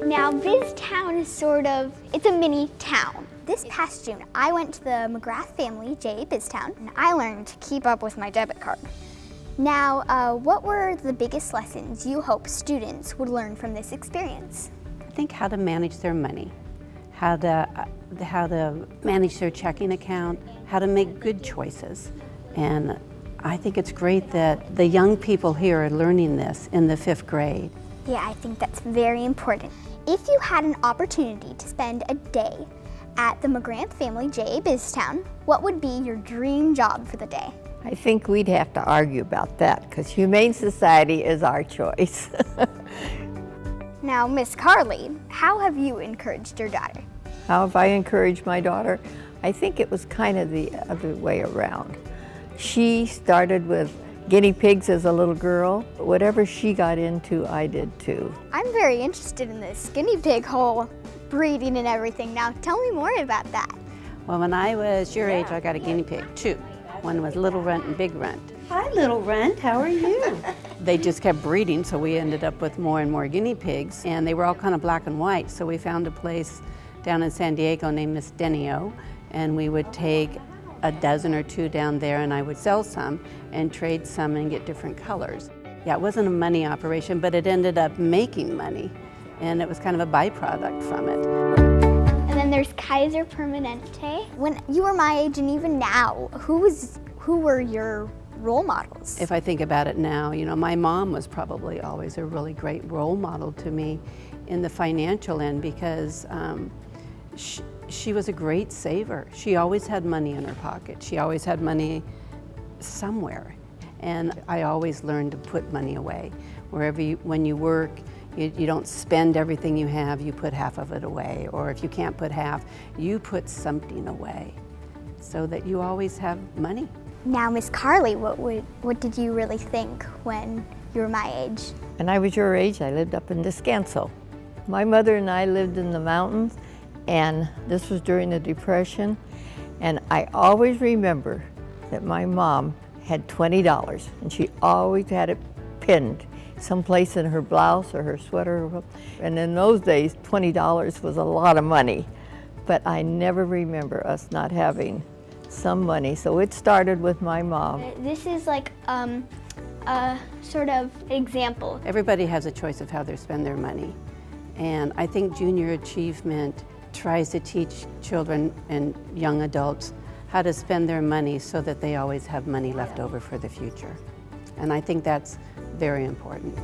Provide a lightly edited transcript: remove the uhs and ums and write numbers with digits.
Now, BizTown is it's a mini town. This past June, I went to the McGrath family JA BizTown, and I learned to keep up with my debit card. Now, what were the biggest lessons you hope students would learn from this experience? I think how to manage their money, how to manage their checking account, how to make good choices. And I think it's great that the young people here are learning this in the 5th grade. Yeah, I think that's very important. If you had an opportunity to spend a day at the McGrath family JA BizTown, what would be your dream job for the day? I think we'd have to argue about that because Humane Society is our choice. Now, Miss Carlee, how have you encouraged your daughter? How have I encouraged my daughter? I think it was kind of the other way around. She started with guinea pigs as a little girl. Whatever she got into, I did too. I'm very interested in this guinea pig whole breeding and everything. Now, tell me more about that. Well, when I was your age, I got a guinea pig, 2. One was Little Runt and Big Runt. Hi, Little Runt, how are you? They just kept breeding, so we ended up with more and more guinea pigs, and they were all kind of black and white, so we found a place down in San Diego named Miss Denio, and we would take a dozen or 2 down there, and I would sell some and trade some and get different colors. Yeah, it wasn't a money operation, but it ended up making money, and it was kind of a byproduct from it. And then there's Kaiser Permanente. When you were my age, and even now, who were your role models? If I think about it now, you know, my mom was probably always a really great role model to me in the financial end because she was a great saver. She always had money in her pocket. She always had money somewhere. And I always learned to put money away. When you work, you don't spend everything you have, you put half of it away. Or if you can't put half, you put something away so that you always have money. Now, Miss Carlee, what did you really think when you were my age? When I was your age, I lived up in Descanso. My mother and I lived in the mountains, and this was during the Depression, and I always remember that my mom had $20, and she always had it pinned someplace in her blouse or her sweater. And in those days, $20 was a lot of money, but I never remember us not having some money. So it started with my mom. This is like a sort of example. Everybody has a choice of how they spend their money. And I think Junior Achievement tries to teach children and young adults how to spend their money so that they always have money left over for the future. And I think that's very important.